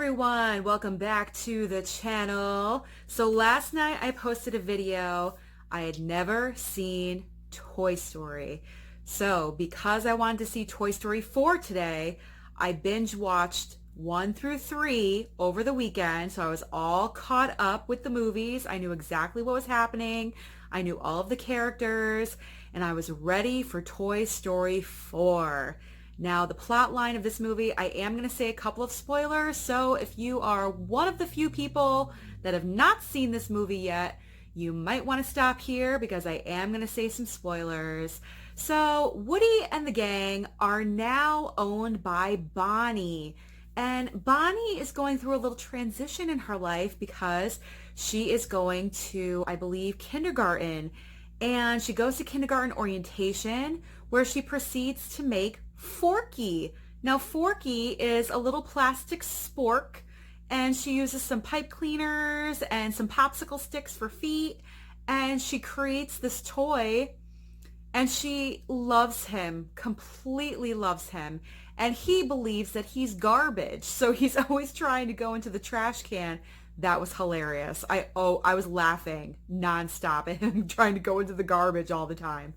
everyone, welcome back to the channel. So last night I posted a video. I had never seen Toy Story. So because I wanted to see Toy Story 4 today, I binge watched 1 through 3 over the weekend. So I was all caught up with the movies. I knew exactly what was happening. I knew all of the characters and I was ready for Toy Story 4. Now, the plot line of this movie, I am going to say a couple of spoilers, so if you are one of the few people that have not seen this movie yet, you might want to stop here because I am going to say some spoilers. So, Woody and the gang are now owned by Bonnie, and Bonnie is going through a little transition in her life because she is going to, I believe, kindergarten, and she goes to kindergarten orientation where she proceeds to make Forky. Now Forky is a little plastic spork and she uses some pipe cleaners and some popsicle sticks for feet and she creates this toy and she loves him, completely loves him, and he believes that he's garbage, so he's always trying to go into the trash can. That was hilarious. I was laughing nonstop at him trying to go into the garbage all the time.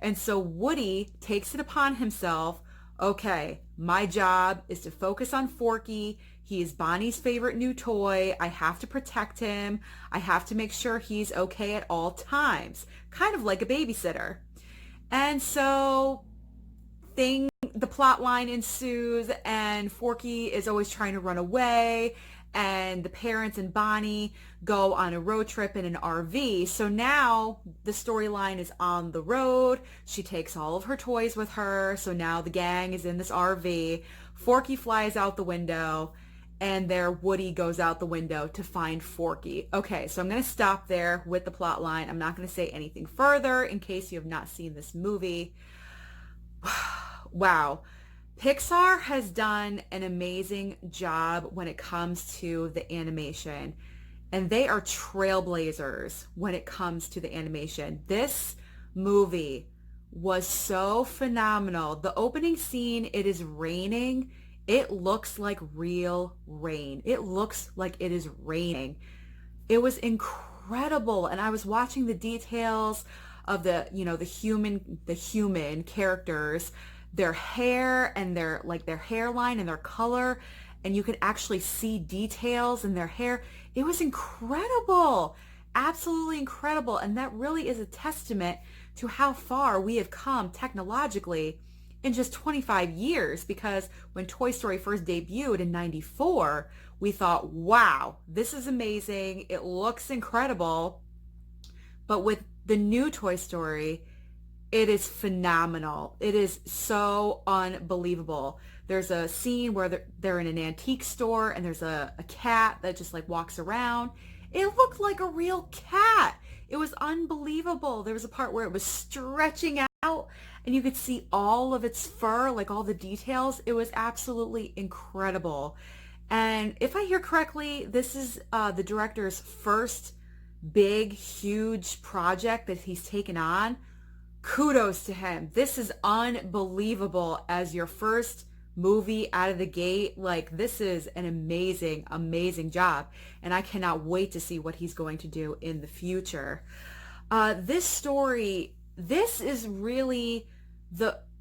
And so Woody takes it upon himself, okay, my job is to focus on Forky. He is Bonnie's favorite new toy. I have to protect him. I have to make sure he's okay at all times, kind of like a babysitter. And so the plot line ensues and Forky is always trying to run away and the parents and Bonnie go on a road trip in an RV. So now the storyline is on the road. She takes all of her toys with her. So now the gang is in this RV. Forky flies out the window and there Woody goes out the window to find Forky. Okay, so I'm going to stop there with the plot line. I'm not going to say anything further in case you have not seen this movie. Wow. Pixar has done an amazing job when it comes to the animation, and they are trailblazers when it comes to the animation. This movie was so phenomenal. The opening scene, it is raining. It looks like real rain. It looks like it is raining. It was incredible, and I was watching the details of the human characters, their hair and their hairline and their color, and you could actually see details in their hair. It was incredible, absolutely incredible, and that really is a testament to how far we have come technologically in just 25 years, because when Toy Story first debuted in '94, we thought, wow, this is amazing, it looks incredible. But with the new Toy Story, it is phenomenal. It is so unbelievable. There's a scene where they're in an antique store and there's a cat that just like walks around. It looked like a real cat. It was unbelievable. There was a part where it was stretching out and you could see all of its fur, like all the details. It was absolutely incredible. And if I hear correctly, this is the director's first big, huge project that he's taken on. Kudos to him. This is unbelievable as your first movie out of the gate. Like, this is an amazing, amazing job. And I cannot wait to see what he's going to do in the future. This story, this is really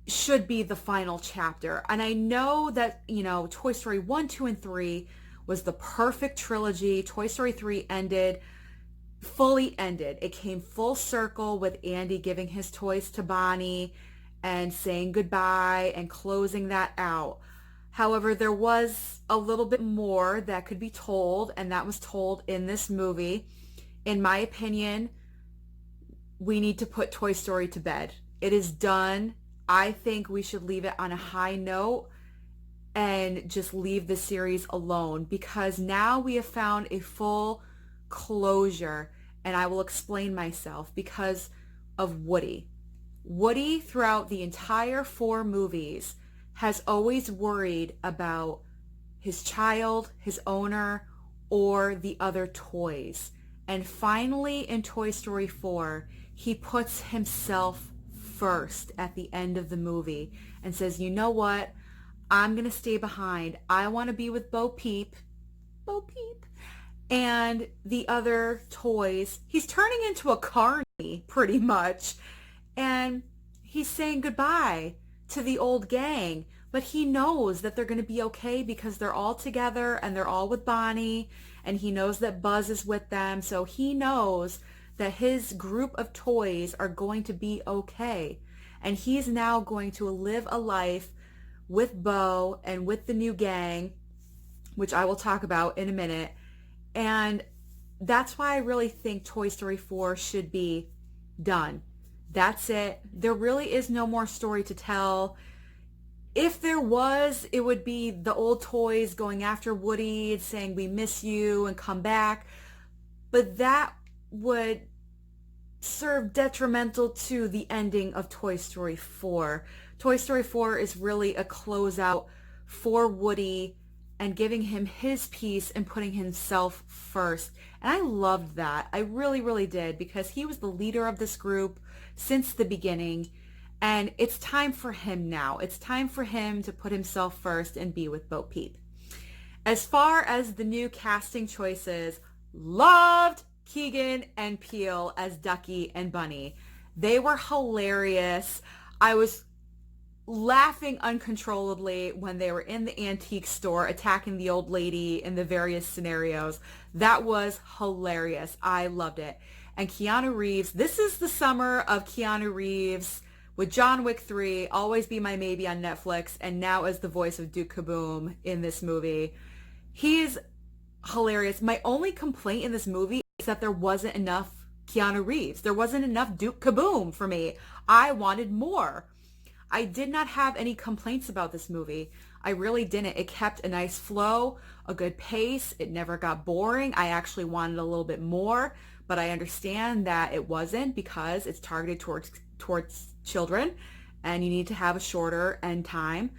should be the final chapter. And I know that, Toy Story 1, 2, and 3 was the perfect trilogy. Toy Story 3 fully ended. It came full circle with Andy giving his toys to Bonnie and saying goodbye and closing that out. However, there was a little bit more that could be told, and that was told in this movie. In my opinion, we need to put Toy Story to bed. It is done. I think we should leave it on a high note and just leave the series alone, because now we have found a full closure, and I will explain myself. Because of Woody. Woody, throughout the entire 4 movies, has always worried about his child, his owner, or the other toys. And finally, in Toy Story 4, he puts himself first at the end of the movie and says, you know what? I'm going to stay behind. I want to be with Bo Peep. Bo Peep. And the other toys, he's turning into a carny pretty much. And he's saying goodbye to the old gang. But he knows that they're going to be okay because they're all together and they're all with Bonnie. And he knows that Buzz is with them. So he knows that his group of toys are going to be okay. And he's now going to live a life with Bo and with the new gang, which I will talk about in a minute. And that's why I really think Toy Story 4 should be done. That's it. There really is no more story to tell. If there was, it would be the old toys going after Woody and saying, we miss you and come back. But that would serve detrimental to the ending of Toy Story 4. Toy Story 4 is really a closeout for Woody and giving him his piece and putting himself first. And I loved that. I really, really did, because he was the leader of this group since the beginning. And it's time for him now. It's time for him to put himself first and be with Bo Peep. As far as the new casting choices, loved Keegan and Peele as Ducky and Bunny. They were hilarious. I was laughing uncontrollably when they were in the antique store attacking the old lady in the various scenarios. That was hilarious. I loved it. And Keanu Reeves, this is the summer of Keanu Reeves with John Wick 3, Always Be My Maybe on Netflix, and now as the voice of Duke Kaboom in this movie. He's hilarious. My only complaint in this movie is that there wasn't enough Keanu Reeves. There wasn't enough Duke Kaboom for me. I wanted more. I did not have any complaints about this movie. I really didn't. It kept a nice flow, a good pace. It never got boring. I actually wanted a little bit more, but I understand that it wasn't because it's targeted towards children and you need to have a shorter end time.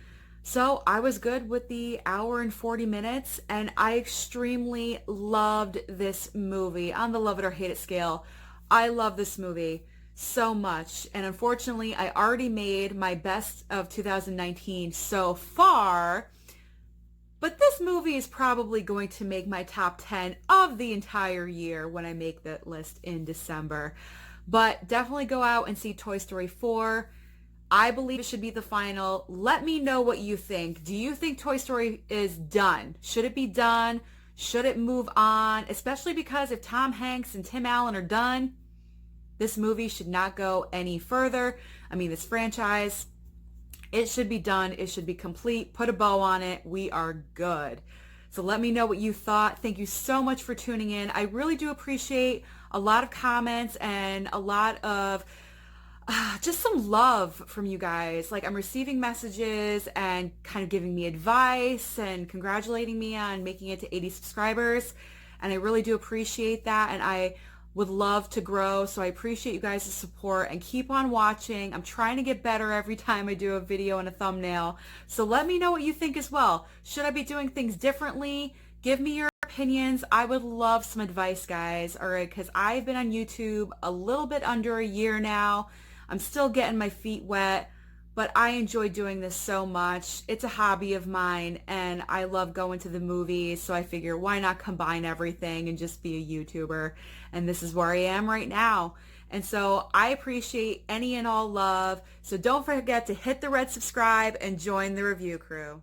So I was good with the hour and 40 minutes, and I extremely loved this movie. On the love it or hate it scale, I love this movie so much. And unfortunately, I already made my best of 2019 so far, but this movie is probably going to make my top 10 of the entire year when I make that list in December. But definitely go out and see Toy Story 4. I believe it should be the final. Let me know what you think. Do you think Toy Story is done? Should it be done? Should it move on? Especially because if Tom Hanks and Tim Allen are done, this movie should not go any further. I mean, this franchise, it should be done. It should be complete. Put a bow on it. We are good. So let me know what you thought. Thank you so much for tuning in. I really do appreciate a lot of comments and a lot of just some love from you guys. Like, I'm receiving messages and kind of giving me advice and congratulating me on making it to 80 subscribers. And I really do appreciate that. And I would love to grow. So I appreciate you guys' support and keep on watching. I'm trying to get better every time I do a video and a thumbnail. So let me know what you think as well. Should I be doing things differently? Give me your opinions. I would love some advice, guys. All right, because I've been on YouTube a little bit under a year now. I'm still getting my feet wet, but I enjoy doing this so much. It's a hobby of mine, and I love going to the movies, so I figure why not combine everything and just be a YouTuber? And this is where I am right now. And so I appreciate any and all love. So don't forget to hit the red subscribe and join the review crew.